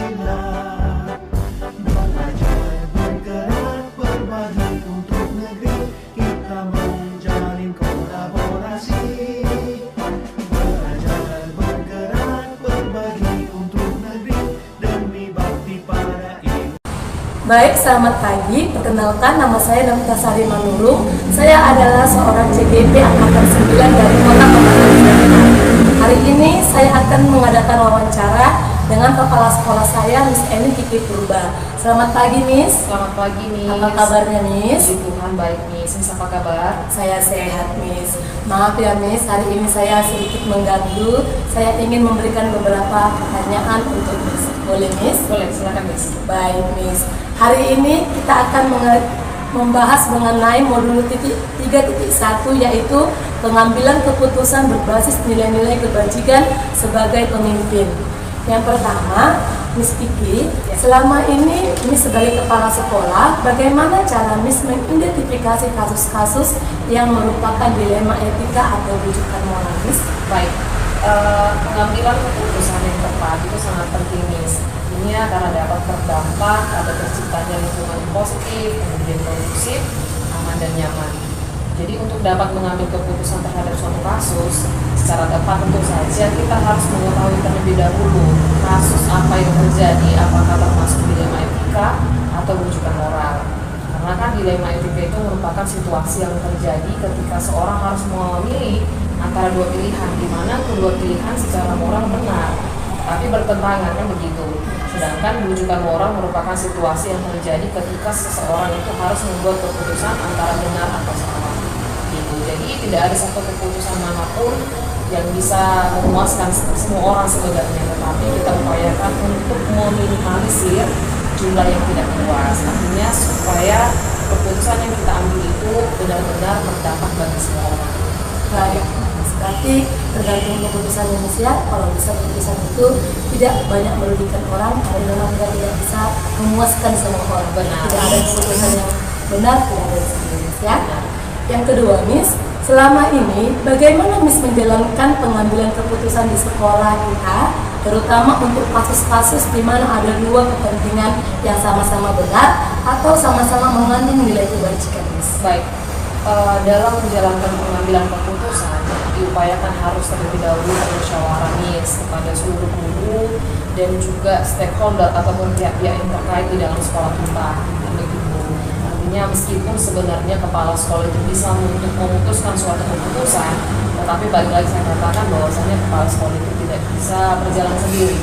Pancasila. Belajar, bergerak, berbagi untuk negeri, kita menjalin kolaborasi. Belajar, bergerak, berbagi untuk negeri, demi bakti pada ibu. Baik, selamat pagi. Perkenalkan, nama saya Nafita Sari Manurung. Saya adalah seorang CGP Angkatan 9 dari Kota Pematang. Hari ini saya akan mengadakan wawancara dengan kepala sekolah saya, Miss Eni Kiki Purba. Selamat pagi, Miss. Selamat pagi, Miss. Apa kabarnya, Miss? Puji Tuhan, baik, Miss. Miss, apa kabar? Saya sehat, Miss. Maaf ya, Miss, hari ini saya sedikit mengganggu. Saya ingin memberikan beberapa pertanyaan untuk Miss. Boleh, Miss? Boleh, silakan, Miss. Baik, Miss. Hari ini kita akan membahas mengenai modul 3.1, yaitu pengambilan keputusan berbasis nilai-nilai kebajikan sebagai pemimpin. Yang pertama, Miss Kiki, selama ini Miss sebagai kepala sekolah, bagaimana cara Miss mengidentifikasi kasus-kasus yang merupakan dilema etika atau rujukan moral, Miss? Baik, pengambilan keputusan yang tepat itu sangat penting, Miss. Ini karena dapat berdampak ada terciptanya lingkungan yang positif, kemudian kondusif, aman dan nyaman. Jadi untuk dapat mengambil keputusan terhadap suatu kasus secara tepat, tentu saja kita harus mengetahui terlebih dahulu kasus apa yang terjadi, apakah termasuk dilema etika atau rujukan moral. Karena kan dilema etika itu merupakan situasi yang terjadi ketika seorang harus memilih antara dua pilihan, di mana kedua pilihan secara moral benar, tapi bertentangan, kan begitu. Sedangkan rujukan moral merupakan situasi yang terjadi ketika seseorang itu harus membuat keputusan antara benar atau salah. Gitu. Jadi tidak ada satu keputusan manapun yang bisa memuaskan semua orang sebenarnya, tetapi kita upayakan untuk meminimalisir jumlah yang tidak puas. Artinya supaya keputusan yang kita ambil itu benar-benar berdampak bagi semua orang. Baik, berarti tergantung keputusan manusia. Kalau bisa keputusan itu tidak banyak merugikan orang, karena memang kita tidak bisa memuaskan semua orang. Benar. Tidak ada keputusan yang benar, tidak ada yang salah, ya. Yang kedua, Miss, selama ini bagaimana Miss menjalankan pengambilan keputusan di sekolah kita, terutama untuk kasus-kasus di mana ada dua kepentingan yang sama-sama benar atau sama-sama mengandung nilai kebajikan, Miss? Baik, dalam menjalankan pengambilan keputusan diupayakan harus terlebih dahulu bermusyawarah, Miss, kepada seluruh guru dan juga stakeholder ataupun pihak-pihak yang terkait di dalam sekolah kita. Artinya meskipun sebenarnya kepala sekolah itu bisa untuk memutuskan suatu keputusan, tetapi balik lagi saya katakan bahwasanya kepala sekolah itu tidak bisa berjalan sendiri,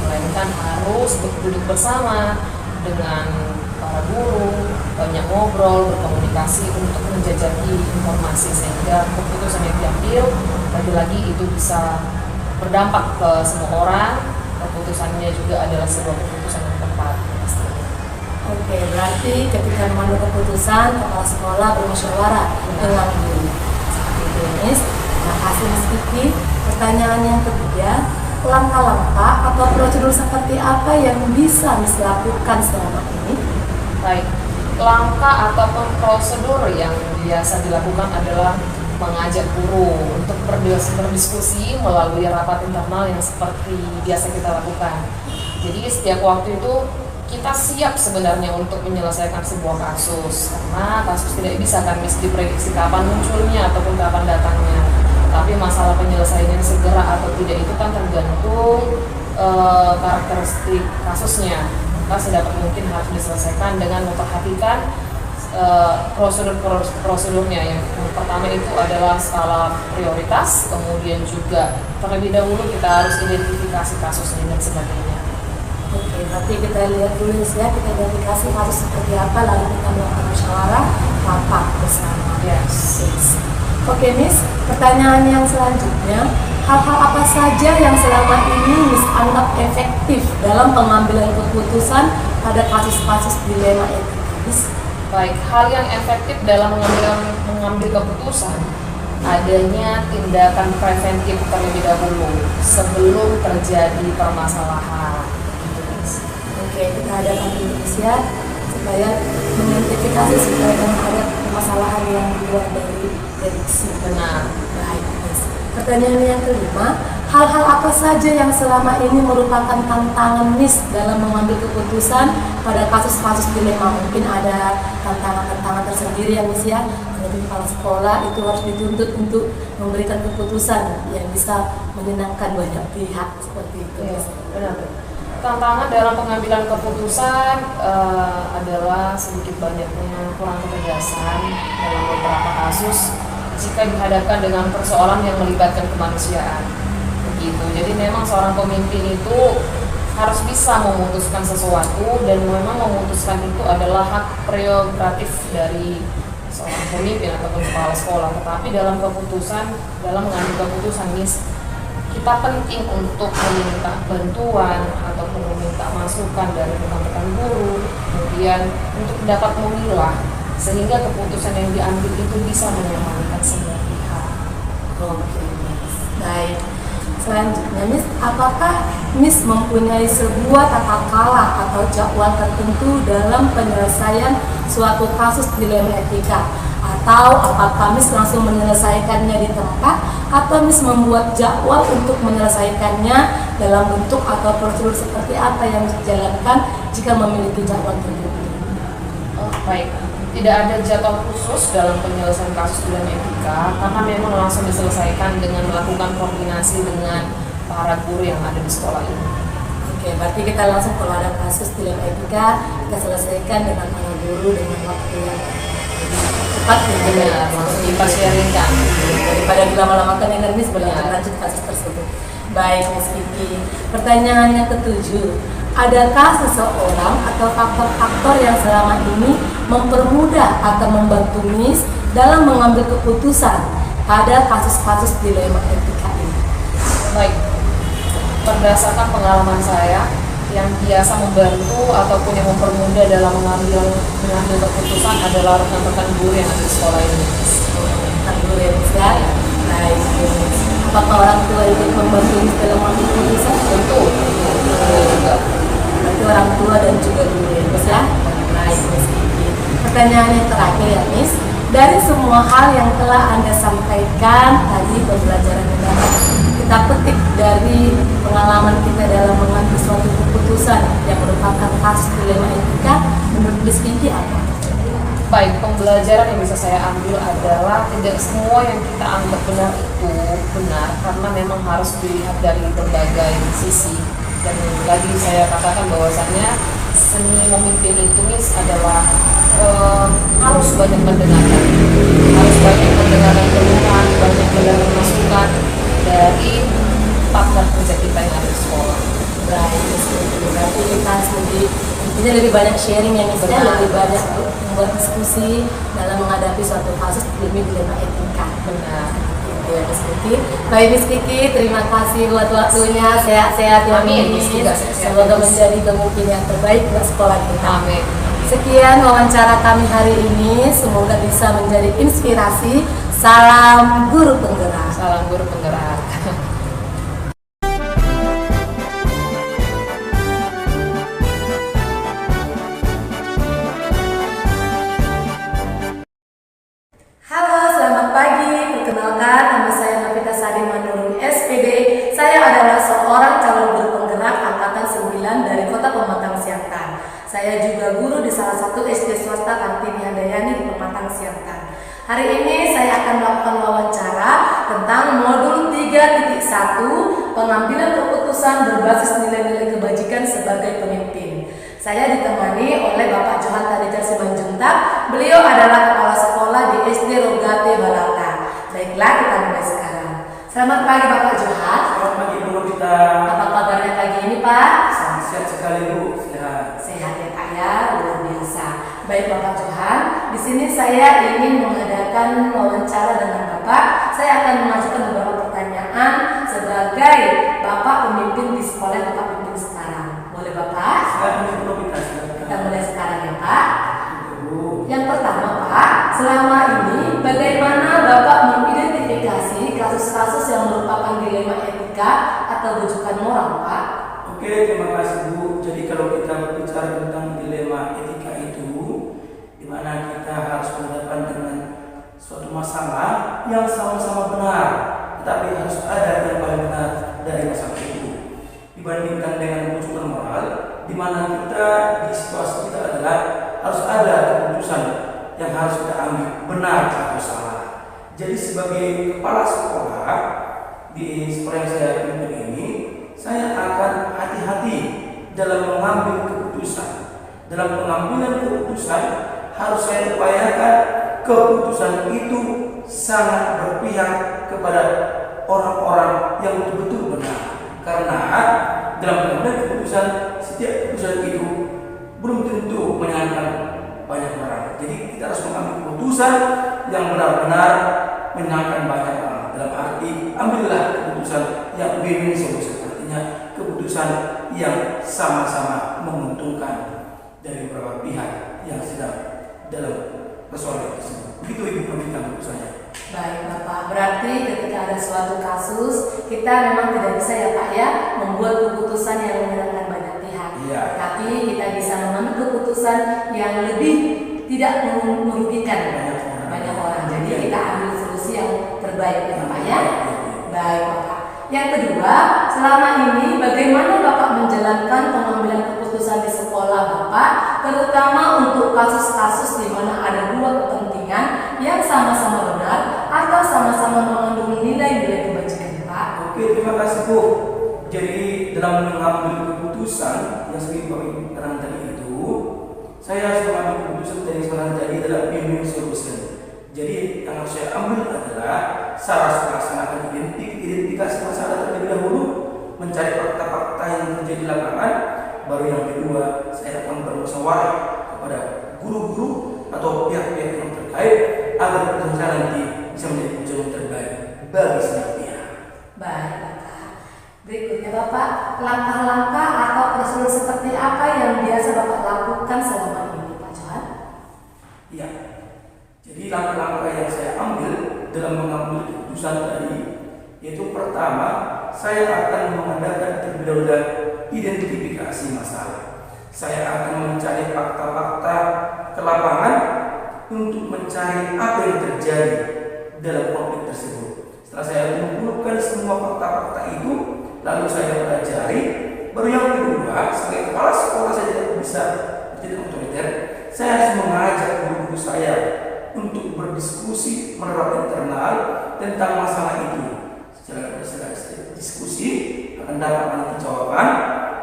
melainkan harus duduk bersama dengan para guru, banyak ngobrol, berkomunikasi untuk menjajaki informasi sehingga keputusan yang diambil lagi-lagi itu bisa berdampak ke semua orang. Keputusannya juga adalah sebuah keputusan yang tepat. Oke, berarti ketika mengambil keputusan, kepala sekolah bermusyawarah dengan guru. Seperti itu, Miss. Terima kasih, Miss Kiki. Pertanyaan yang ketiga, langkah-langkah atau prosedur seperti apa yang bisa Miss lakukan selama ini? Baik, langkah ataupun prosedur yang biasa dilakukan adalah mengajak guru untuk berdiskusi melalui rapat internal yang seperti biasa kita lakukan. Jadi setiap waktu itu kita siap sebenarnya untuk menyelesaikan sebuah kasus, karena kasus tidak bisa kan diprediksi kapan munculnya ataupun kapan datangnya. Tapi masalah penyelesaiannya segera atau tidak itu kan tergantung karakteristik kasusnya. Maka sedapat mungkin harus diselesaikan dengan memperhatikan prosedurnya. Yang pertama itu adalah skala prioritas, kemudian juga terlebih dahulu kita harus identifikasi kasusnya dan sebagainya. Oke, berarti kita lihat dulu ya, kita identifikasi harus seperti apa, lalu kita melakukan musyawarah rapat bersama. Yes. Oke, Miss, pertanyaan yang selanjutnya, hal-hal apa saja yang selama ini Miss anggap efektif dalam pengambilan keputusan pada kasus-kasus dilema etika, Miss? Baik, hal yang efektif dalam mengambil keputusan adanya tindakan preventif terlebih dahulu sebelum terjadi permasalahan. Oke, kita adakan Indonesia supaya mengidentifikasi supaya ada permasalahan yang luar dari prediksi. Benar. Baik, Miss. Pertanyaan yang kelima, hal-hal apa saja yang selama ini merupakan tantangan Miss dalam mengambil keputusan pada kasus-kasus dilema? Mungkin ada tantangan-tantangan tersendiri yang Miss ya, menjadi kepala sekolah itu harus dituntut untuk memberikan keputusan yang bisa menyenangkan banyak pihak seperti itu. Iya, benar. Tantangan dalam pengambilan keputusan adalah sedikit banyaknya kurang ketegasan dalam beberapa kasus jika dihadapkan dengan persoalan yang melibatkan kemanusiaan. Begitu. Jadi memang seorang pemimpin itu harus bisa memutuskan sesuatu, dan memang memutuskan itu adalah hak prerogatif dari seorang pemimpin ataupun kepala sekolah. Tetapi dalam mengambil keputusan, Miss, kita penting untuk meminta bantuan ataupun meminta masukan dari rekan-rekan guru, kemudian untuk dapat memilah sehingga keputusan yang diambil itu bisa menyamankan semua pihak. Oke, baik. Selanjutnya, Miss, apakah Miss mempunyai sebuah tata cara atau jadwal tertentu dalam penyelesaian suatu kasus dilema etika? Atau apakah Miss langsung menyelesaikannya di tempat, atau Miss membuat jadwal untuk menyelesaikannya dalam bentuk atau prosedur seperti apa yang Miss jalankan jika memiliki jadwal tertentu? Oh, baik. Tidak ada jadwal khusus dalam penyelesaian kasus dilema etika, karena memang langsung diselesaikan dengan melakukan koordinasi dengan para guru yang ada di sekolah ini. Oke, berarti kita langsung kalau ada kasus dilema etika, kita selesaikan dengan para guru dengan waktu yang cepat. Benar, langsung kita sharingkan daripada dilama-lamakan yang Miss berlanjut kasus tersebut. Baik, Miss Kiki. Pertanyaan yang ketujuh, adakah seseorang atau faktor-faktor yang selama ini mempermudah atau membantu Miss dalam mengambil keputusan pada kasus-kasus dilema etika ini? Baik, berdasarkan pengalaman saya, yang biasa membantu ataupun yang mempermudah dalam mengambil keputusan adalah rekan-rekan guru yang ada di sekolah ini. Rekan guru ya, Miss ya? Baik, Miss. Apakah orang tua ikut membantu Miss dalam mengambil keputusan? Tentu, juga. Berarti orang tua dan juga guru ya, Miss ya? Baik, Miss Kiki. Pertanyaan yang terakhir ya, Miss. Dari semua hal yang telah Anda sampaikan tadi, pembelajaran yang dapat kita petik dari pengalaman kita dalam mengambil suatu keputusan yang merupakan kasus dilema etika, menurut Miss Kiki apa? Baik, pembelajaran yang bisa saya ambil adalah tidak semua yang kita anggap benar itu benar, karena memang harus dilihat dari berbagai sisi. Dan lagi saya katakan bahwasannya seni memimpin itu, Miss, adalah harus banyak mendengarkan keluhan, banyak mendengarkan masukan dari partner kerja kita yang ada di sekolah. Baik, berarti kita harus lebih banyak sharing yang Miss, lebih banyak membuat diskusi dalam menghadapi suatu kasus demi dilema etika. Benar. Ya, Miss Kiki. Baik, Miss Kiki, terima kasih buat waktunya. Sehat-sehat ya, Amin. Miss. Juga sehat-sehat, Semoga Miss. menjadi pemimpin yang terbaik buat sekolah kita. Amin. Sekian wawancara kami hari ini, semoga bisa menjadi inspirasi. Salam guru penggerak. Salam guru penggerak. Halo, selamat pagi. Perkenalkan, nama saya Novita Sari Manurung, SPD. Saya adalah seorang calon guru penggerak angkatan 9 dari Kota Pematang Siantar. Saya juga guru di salah satu SD swasta Kartini Handayani di Pematang Siantar. Hari ini saya akan melakukan wawancara tentang modul 3.1 pengambilan keputusan berbasis nilai-nilai kebajikan sebagai pemimpin. Saya ditemani oleh Bapak Johan Tadija Simanjuntak. Beliau adalah kepala sekolah di SD Rogate Balata. Baiklah, kita mulai sekarang. Selamat pagi Bapak Johan. Selamat pagi Bu Novita. Apa kabarnya pagi ini Pak? Sangat sehat sekali Bu, sehat. Sehat ya Pak ya, luar biasa. Baik Bapak Johan, di sini saya ingin mengadakan wawancara dengan Bapak. Saya akan mengajukan beberapa pertanyaan sebagai Bapak pemimpin di sekolah yang Bapak pimpin sekarang. Boleh Bapak? Silakan Bu Novita, silakan. Kita mulai sekarang ya Pak. Bu. Yang pertama Pak, selama ini bagaimana Bapak mengidentifikasi kasus-kasus yang merupakan dilema etika atau rujukan moral Pak? Oke, terima kasih Bu. Jadi kalau kita berbicara tentang dilema etika itu, di mana kita harus berhadapan dengan suatu masalah yang sama-sama benar, tetapi harus ada yang paling benar. dari masalah itu dibandingkan dengan keputusan moral, di mana kita di situasi kita adalah harus ada keputusan yang harus kita ambil, benar atau salah. Jadi sebagai kepala sekolah di sekolah yang saya pimpin ini, saya akan hati-hati dalam mengambil keputusan. Dalam pengambilan keputusan harus saya upayakan keputusan itu sangat berpihak kepada orang-orang yang betul-betul benar. Karena dalam pengambilan keputusan, setiap keputusan itu belum tentu menyenangkan banyak orang. Jadi kita harus mengambil keputusan yang benar-benar menyenangkan banyak orang. Dalam arti ambillah keputusan yang win-win solution, artinya keputusan yang sama-sama menguntungkan dari beberapa pihak yang sedang dalam persoalan tersebut. Begitu Ibu memberikan keputusannya. Baik Bapak, berarti ketika ada suatu kasus kita memang tidak bisa ya Pak ya membuat keputusan yang menyenangkan banyak pihak. Iya. Tapi kita bisa mengambil keputusan yang lebih tidak merugikan banyak orang. Jadi kita ambil solusi yang terbaik ya Pak ya. Baik Bapak. Yang kedua, selama ini bagaimana Bapak menjalankan pengambilan keputusan di sekolah Bapak, terutama untuk kasus-kasus di mana ada dua kepentingan yang sama-sama benar atau sama-sama mengandung nilai-nilai kebajikan Pak? Oke, terima kasih Bu. Jadi dalam mengambil keputusan yang seperti Bapak Ibu terang tadi itu, saya harus mengambil keputusan dari sekarang tadi adalah win-win solution. Jadi yang harus saya ambil adalah saya harus melaksanakan identifikasi masalah terlebih dahulu, mencari fakta-fakta yang terjadi di lapangan. Baru yang kedua, saya akan bermusyawarah kepada guru-guru atau pihak-pihak yang terkait agar keputusan nanti bisa menjadi keputusan yang terbaik bagi semua pihak. Baik Bapak. Berikutnya Bapak, langkah-langkah atau prosedur seperti apa yang biasa Bapak lakukan selama ini Pak Johan? Ya. Jadi langkah-langkah yang saya ambil dalam mengambil keputusan tadi, yaitu pertama, saya akan mengadakan terlebih dahulu identifikasi masalah. Saya akan mencari fakta-fakta ke lapangan untuk mencari apa yang terjadi dalam konflik tersebut. Setelah saya mengumpulkan semua fakta-fakta itu, lalu saya pelajari. Baru yang kedua, sebagai kepala sekolah saya tidak bisa tidak otoriter. Saya harus mengajak guru-guru saya untuk berdiskusi menerap internal tentang masalah itu. Secara diskusi akan dapat nanti jawaban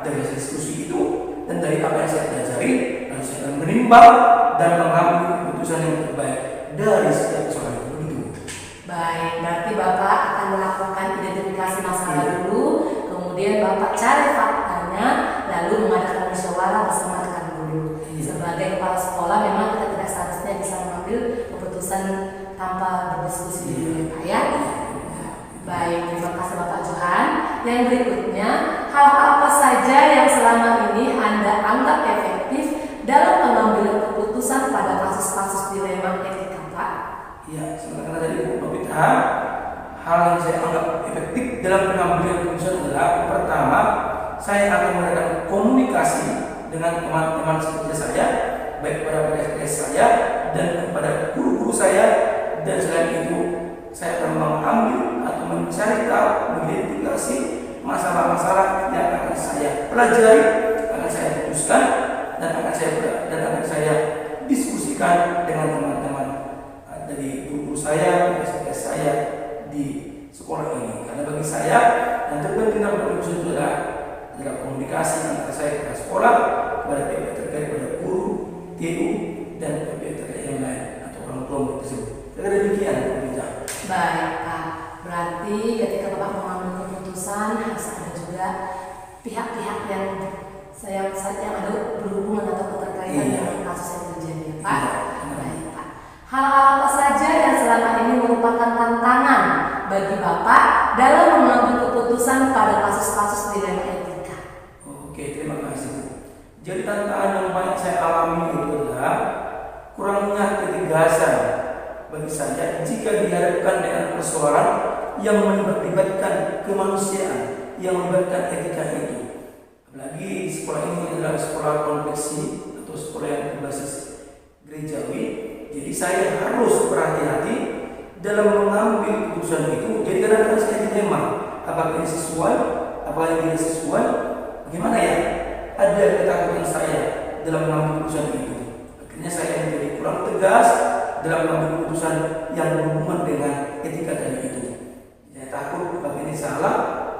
dari hasil diskusi itu, dan dari apa yang saya pelajari lalu saya akan menimbang dan mengambil keputusan yang terbaik dari setiap soal itu. Baik, berarti Bapak akan melakukan identifikasi masalah dulu, kemudian Bapak cari faktanya, lalu mengadakan musyawarah bersama rekan guru. Sebagai kepala sekolah memang kita tidak seharusnya bisa mengambil keputusan tanpa berdiskusi dulu ya Pak ya. Baik, terima kasih Bapak Johan. Yang berikutnya, hal apa saja yang selama ini Anda anggap efektif dalam pengambilan keputusan pada kasus-kasus dilema etika Pak? Ya, sebenarnya tadi Bu Novita, hal yang saya anggap efektif dalam pengambilan keputusan adalah pertama, saya akan mengadakan komunikasi dengan teman-teman seperti saya, baik kepada PNS saya dan kepada guru-guru saya, dan selain itu saya akan mengambil atau mencari tahu, mengidentifikasi masalah-masalah yang akan saya pelajari, akan saya putuskan, dan akan saya diskusikan dengan teman-teman dari guru saya, PNS saya di sekolah ini. Karena bagi saya yang terpenting dalam keputusan itu adalah komunikasi antara saya kepada sekolah, kepada pihak terkait, kepada guru, TU, dan pihak terkait yang lain atau orang tua tersebut. Kira demikian pemerintah. Baik Pak, berarti ketika Bapak mengambil keputusan harus ada juga pihak-pihak yang ada berhubungan atau keterkaitan dengan kasus yang terjadi ya Pak. Baik Pak. Hal apa saja yang selama ini merupakan tantangan bagi Bapak dalam mengambil keputusan pada kasus-kasus dilema etika? Oke, terima kasih. Jadi tantangan yang banyak saya alami itu adalah kurangnya ketegasan bagi saya jika dihadapkan dengan persoalan yang melibatkan kemanusiaan, yang melibatkan etika itu. Apalagi sekolah ini adalah sekolah konfesi atau sekolah yang berbasis gerejawi, jadi saya harus berhati-hati dalam mengambil keputusan itu. Jadi kadang-kadang saya dilema apakah ini sesuai, apakah ini tidak sesuai, bagaimana ya? Ada ketakutan saya dalam mengambil keputusan itu. Akhirnya saya menjadi kurang tegas dalam mengambil keputusan yang berhubungan dengan etika tadi itu. Saya takut apakah ini salah,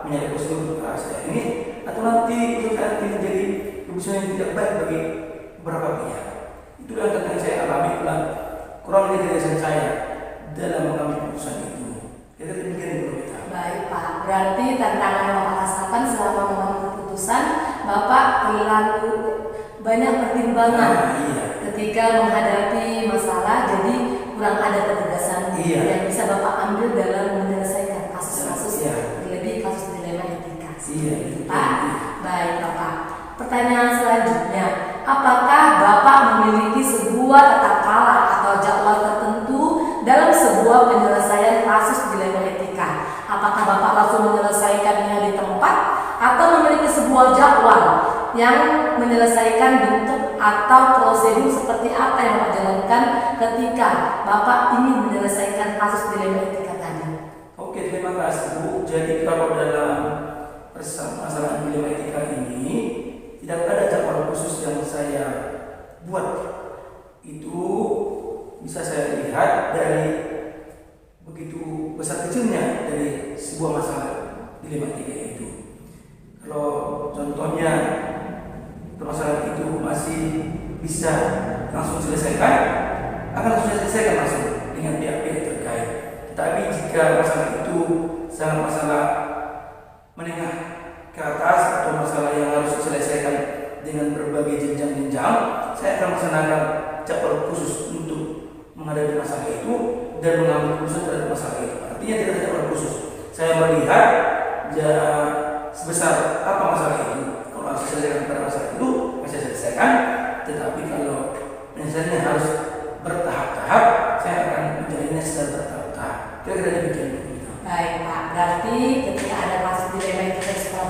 menjadi prosedur saya ini, atau nanti menjadi keputusan yang tidak baik bagi beberapa pihak. Itu yang kadang saya alami kurang ketegasan saya dalam mengambil keputusan itu. Kita demikian dulu kita. Baik Pak, berarti tantangan yang Bapak rasakan selama mengambil keputusan, Bapak terlalu banyak pertimbangan ketika menghadapi masalah, jadi kurang ada ketegasan yang bisa Bapak ambil dalam menyelesaikan kasus-kasus, lebih kasus dilema etika. Pak, baik Bapak. Pertanyaan selanjutnya, apakah Bapak memiliki sebuah tata cara atau jadwal tertentu dalam sebuah penyelesaian kasus dilema etika? Apakah Bapak langsung menyelesaikannya di tempat atau memiliki sebuah jadwal yang menyelesaikan bentuk atau prosedur seperti apa yang Bapak jalankan ketika Bapak ingin menyelesaikan kasus dilema etika tadi? Oke, terima kasih Bu. Jadi kalau dalam masalah dilema etika ini tidak ada jadwal khusus yang saya buat. Itu bisa saya lihat dari begitu besar kecilnya dari sebuah masalah dilema etika itu. Kalau contohnya permasalahan itu masih bisa langsung diselesaikan, akan langsung diselesaikan langsung dengan pihak-pihak terkait. Tetapi jika masalah itu sangat masalah menengah ke atas atau masalah yang harus diselesaikan dengan berbagai jenjang-jenjang, saya akan melaksanakan jadwal khusus untuk menghadapi masalah itu dan mengambil keputusan terhadap masalah itu. Artinya tidak ada jadwal khusus. Saya melihat sebesar apa masalah itu. Kalau harus diselesaikan pada masalah itu, saya selesaikan. Tetapi kalau misalnya harus bertahap-tahap, saya akan menjalannya secara bertahap-tahap. Kira-kira demikian. Baik Pak, berarti ketika ada kasus dilema etika sekolah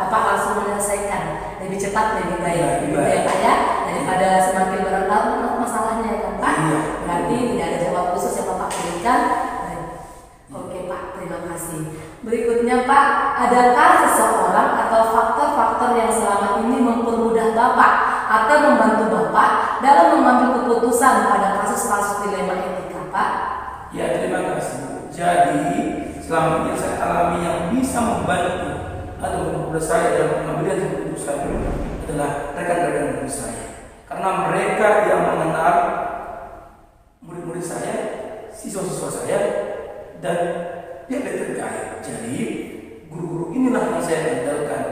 Bapak langsung menyelesaikan lebih cepat lebih baik, gitu ya Pak ya, daripada semakin berlarut masalahnya ya kan Pak. Berarti tidak ada jawab khusus yang Bapak berikan. Oke Pak, terima kasih. Berikutnya Pak, adakah seseorang atau faktor-faktor yang selama ini mempermudah Bapak atau membantu Bapak dalam mengambil keputusan pada kasus-kasus dilema etika Pak? Ya, terima kasih. Jadi selama ini saya alami yang bisa membantu atau mempermudah saya dalam pengambilan keputusan adalah rekan-rekan guru saya, karena mereka yang mengenal murid-murid saya, siswa-siswa saya, dan pihak terkait. Jadi guru-guru inilah yang saya andalkan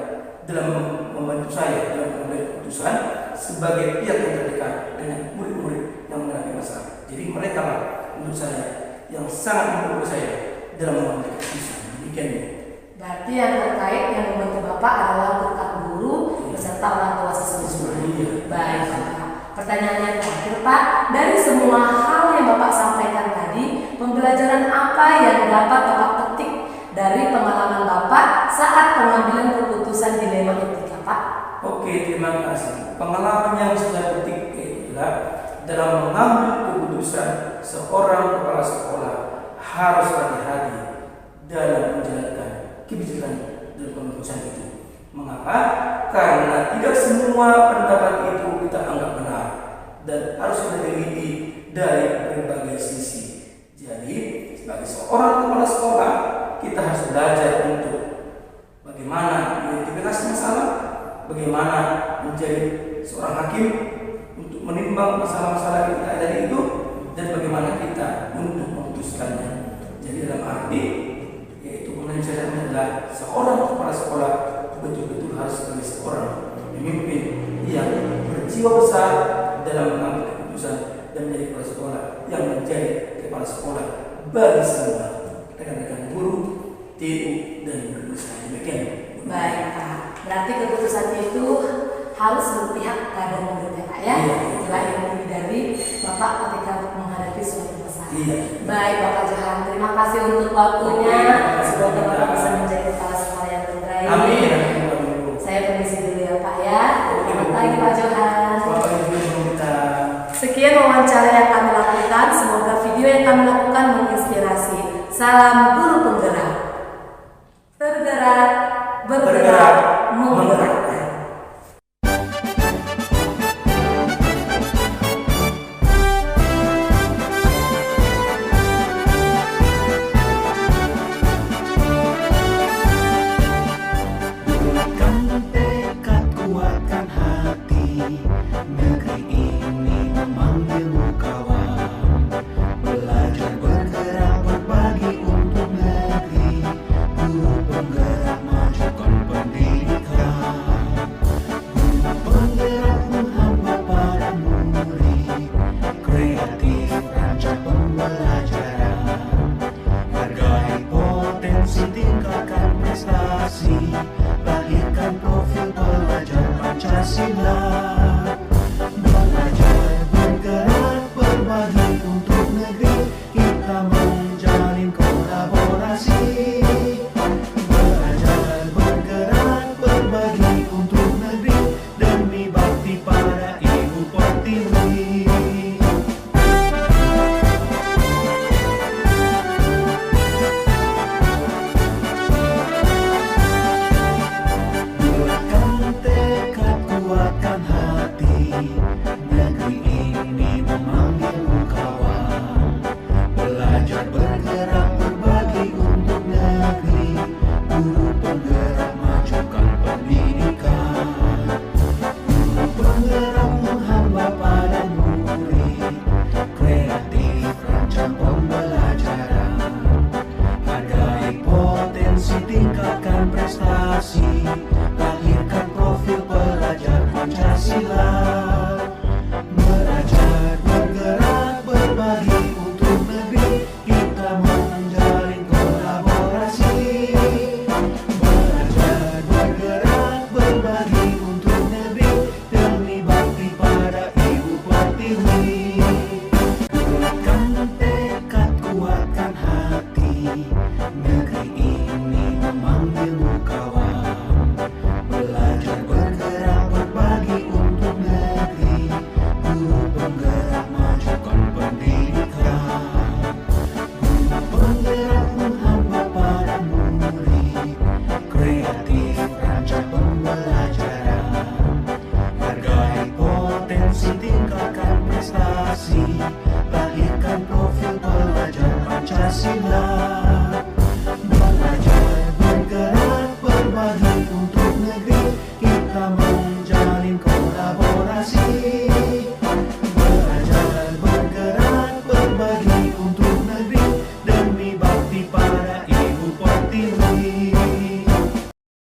dalam membantu saya dalam mengambil keputusan sebagai pihak yang terdekat dengan murid-murid yang menghadapi masalah. Jadi mereka lah menurut saya yang sangat membantu saya dalam mengambil keputusan. Demikian. Berarti yang terkait yang membantu Bapak adalah berkat guru beserta orang tua siswa. Baik Bapak. Pertanyaannya terakhir Pak, dari semua hal yang Bapak sampaikan tadi, pembelajaran apa yang dapat Bapak petik dari pengalaman Bapak saat pengambilan keputusan dilema etika Pak? Oke, terima kasih. Pengalaman yang saya petik adalah dalam mengambil keputusan seorang kepala sekolah harus hati-hati dalam menjalankan kebijakan dalam keputusan itu. Mengapa? Karena tidak semua pendapat itu kita anggap benar dan harus kita teliti dari berbagai sisi. Jadi sebagai seorang kepala sekolah kita harus belajar untuk bagaimana mengidentifikasi masalah, bagaimana menjadi seorang hakim untuk menimbang masalah-masalah yang kita ada itu, dan bagaimana kita untuk memutuskannya. Jadi dalam arti yaitu mengenai saya adalah seorang kepala sekolah betul-betul harus sebagai seorang pemimpin yang berjiwa besar dalam mengambil keputusan dan menjadi kepala sekolah yang menjadi kepala sekolah bagi semua rekan-rekan guru, TU dan guru saya. Demikian. Baik Pak. Berarti keputusan itu harus berpihak pada murid ya Pak ya. Itulah yang dari Bapak ketika menghadapi suatu masalah. Baik Bapak Johan, terima kasih untuk waktunya. Semoga Bapak bisa menjadi kepala sekolah yang terbaik. Amin. Saya permisi dulu ya Pak ya. Selamat pagi Pak Johan. Sekian wawancara yang kami lakukan. Semoga video yang kami lakukan menginspirasi. Salam guru penggerak. Pancasila. Belajar bergerak berbagi untuk negeri, kita menjalin kolaborasi. Belajar bergerak berbagi untuk negeri, demi bakti pada Ibu Pertiwi. Buatkan tekad, kuatkan hati, negeri ini memanggilmu kawan. Belajar bergerak berbagi untuk negeri, guru penggerak majukan pendidikan. Guru penggerak menghamba pada murid, kreatif rancang pembelajaran. Hargai potensi, tingkatkan prestasi, lahirkan profil pelajar Pancasila. Belajar bergerak berbagi untuk negeri, kita menjalin kolaborasi. Belajar bergerak berbagi untuk negeri, demi bakti pada Ibu Pertiwi. Kuatkan tekad, kuatkan hati, negeri ini memanggilmu kawan. Belajar bergerak berbagi untuk negeri, guru penggerak majukan pendidikan. Guru penggerak menghamba pada murid, kreatif rancang pembelajaran. Hargai potensi, tingkatkan prestasi, lahirkan profil pelajar Pancasila. Belajar bergerak berbagi untuk negeri, kita menjalin kolaborasi.